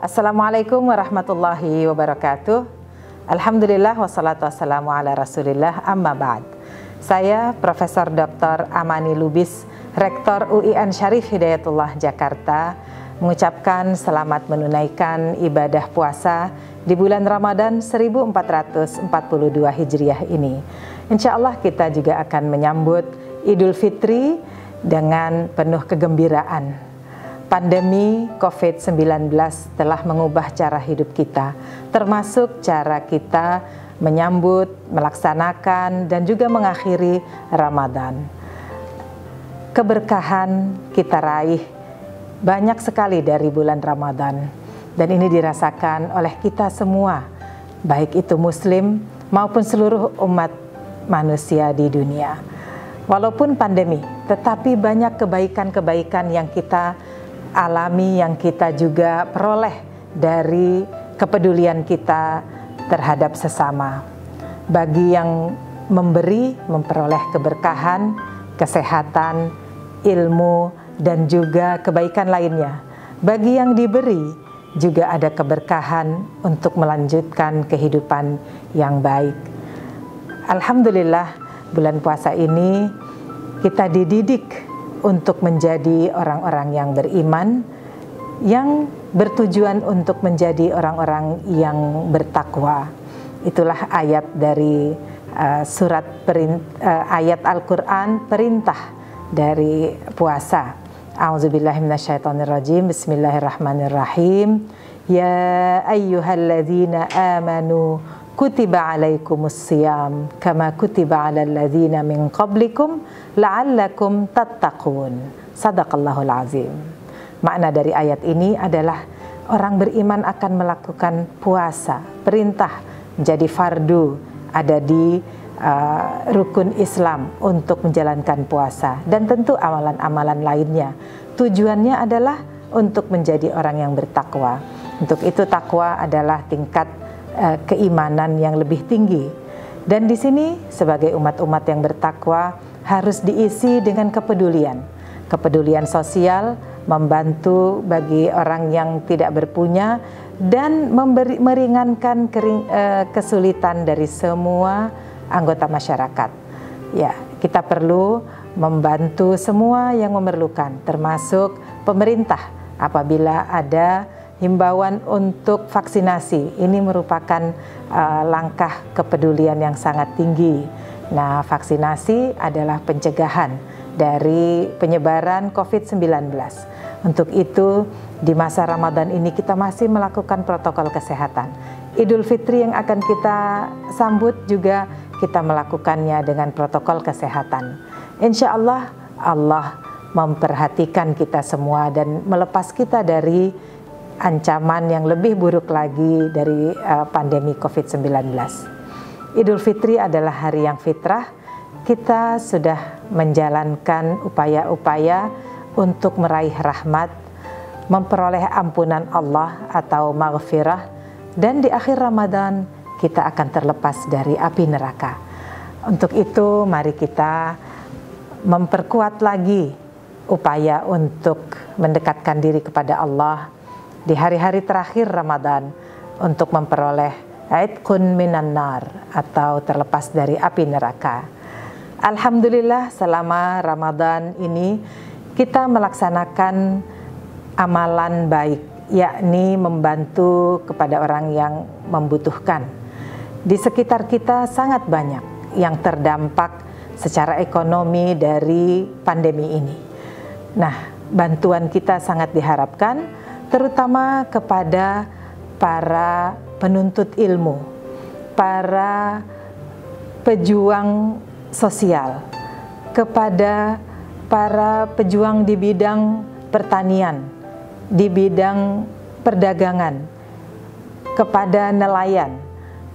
Assalamualaikum warahmatullahi wabarakatuh. Alhamdulillah wassalatu wassalamu ala rasulillah, amma ba'd. Saya Profesor Dr. Amani Lubis, Rektor UIN Syarif Hidayatullah Jakarta, mengucapkan selamat menunaikan ibadah puasa di bulan Ramadan 1442 Hijriah ini. Insya Allah kita juga akan menyambut Idul Fitri dengan penuh kegembiraan. Pandemi COVID-19 telah mengubah cara hidup kita, termasuk cara kita menyambut, melaksanakan, dan juga mengakhiri Ramadan. Keberkahan kita raih banyak sekali dari bulan Ramadan, dan ini dirasakan oleh kita semua, baik itu Muslim maupun seluruh umat manusia di dunia. Walaupun pandemi, tetapi banyak kebaikan-kebaikan yang kita alami, yang kita juga peroleh dari kepedulian kita terhadap sesama. Bagi yang memberi, memperoleh keberkahan, kesehatan, ilmu, dan juga kebaikan lainnya. Bagi yang diberi, juga ada keberkahan untuk melanjutkan kehidupan yang baik. Alhamdulillah, bulan puasa ini kita dididik untuk menjadi orang-orang yang beriman, yang bertujuan untuk menjadi orang-orang yang bertakwa. Itulah ayat dari ayat Al-Quran perintah dari puasa. A'udzubillahi minasyaitonirrajim. Bismillahirrahmanirrahim. Ya ayyuhalladzina amanu kutiba alaikumus siyam kama kutiba alal ladzina min qablikum la'allakum tattaqun. Shadaqallahul azim. Makna dari ayat ini adalah orang beriman akan melakukan puasa, perintah menjadi fardu, ada di rukun Islam untuk menjalankan puasa, dan tentu amalan-amalan lainnya. Tujuannya adalah untuk menjadi orang yang bertakwa. Untuk itu takwa adalah tingkat keimanan yang lebih tinggi. Dan di sini sebagai umat-umat yang bertakwa harus diisi dengan kepedulian. Kepedulian sosial, membantu bagi orang yang tidak berpunya, dan meringankan kesulitan dari semua anggota masyarakat. Ya, kita perlu membantu semua yang memerlukan, termasuk pemerintah apabila ada himbauan untuk vaksinasi. Ini merupakan langkah kepedulian yang sangat tinggi. Nah, vaksinasi adalah pencegahan dari penyebaran COVID-19. Untuk itu, di masa Ramadan ini kita masih melakukan protokol kesehatan. Idul Fitri yang akan kita sambut juga kita melakukannya dengan protokol kesehatan. Insya Allah, Allah memperhatikan kita semua dan melepas kita dari ancaman yang lebih buruk lagi dari pandemi COVID-19. Idul Fitri adalah hari yang fitrah. Kita sudah menjalankan upaya-upaya untuk meraih rahmat, memperoleh ampunan Allah atau maghfirah, dan di akhir Ramadan kita akan terlepas dari api neraka. Untuk itu mari kita memperkuat lagi upaya untuk mendekatkan diri kepada Allah di hari-hari terakhir Ramadan untuk memperoleh aitqun minan nar atau terlepas dari api neraka. Alhamdulillah, selama Ramadan ini kita melaksanakan amalan baik, yakni membantu kepada orang yang membutuhkan. Di sekitar kita sangat banyak yang terdampak secara ekonomi dari pandemi ini. Nah, bantuan kita sangat diharapkan, terutama kepada para penuntut ilmu, para pejuang sosial, kepada para pejuang di bidang pertanian, di bidang perdagangan, kepada nelayan,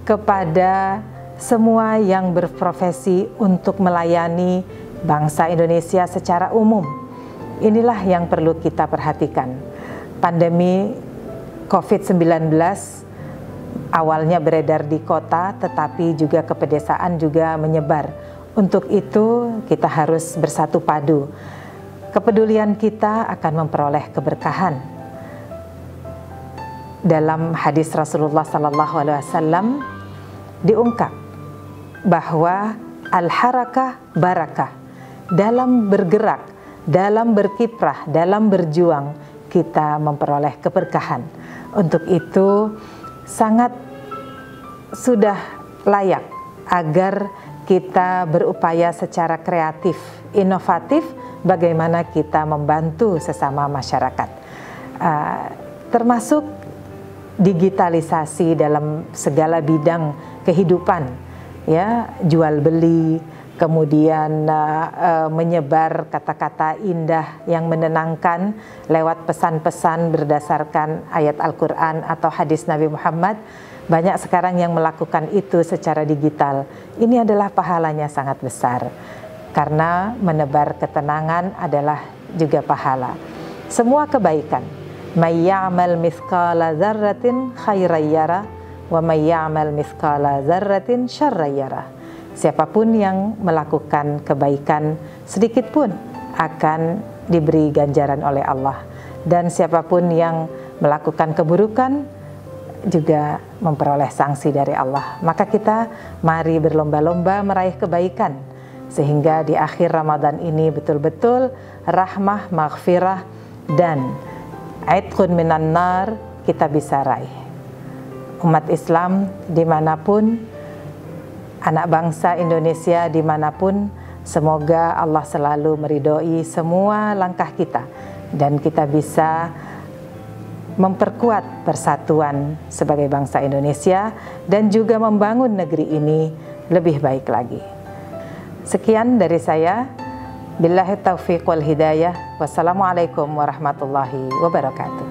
kepada semua yang berprofesi untuk melayani bangsa Indonesia secara umum. Inilah yang perlu kita perhatikan. Pandemi COVID-19 awalnya beredar di kota, tetapi juga ke pedesaan juga menyebar. Untuk itu kita harus bersatu padu. Kepedulian kita akan memperoleh keberkahan. dalam hadis Rasulullah SAW diungkap bahwa al-harakah barakah, dalam bergerak, dalam berkiprah, dalam berjuang kita memperoleh keberkahan. Untuk itu sangat sudah layak agar kita berupaya secara kreatif, inovatif, bagaimana kita membantu sesama masyarakat, termasuk digitalisasi dalam segala bidang kehidupan, ya, jual beli, kemudian menyebar kata-kata indah yang menenangkan lewat pesan-pesan berdasarkan ayat Al-Quran atau hadis Nabi Muhammad. Banyak sekarang yang melakukan itu secara digital. Ini adalah pahalanya sangat besar, karena menebar ketenangan adalah juga pahala. Semua kebaikan, may ya'mal mithqala dzarratin khairan yara wa may ya'mal mithqala dzarratin syarran yara. Siapapun yang melakukan kebaikan sedikit pun akan diberi ganjaran oleh Allah, dan siapapun yang melakukan keburukan juga memperoleh sanksi dari Allah. Maka kita mari berlomba-lomba meraih kebaikan, sehingga di akhir Ramadan ini betul-betul rahmah, maghfirah, dan aitqun minan nar kita bisa raih. Umat Islam dimanapun, anak bangsa Indonesia dimanapun, semoga Allah selalu meridhoi semua langkah kita, dan kita bisa memperkuat persatuan sebagai bangsa Indonesia dan juga membangun negeri ini lebih baik lagi. Sekian dari saya. Billahi taufiq wal hidayah. Wassalamualaikum warahmatullahi wabarakatuh.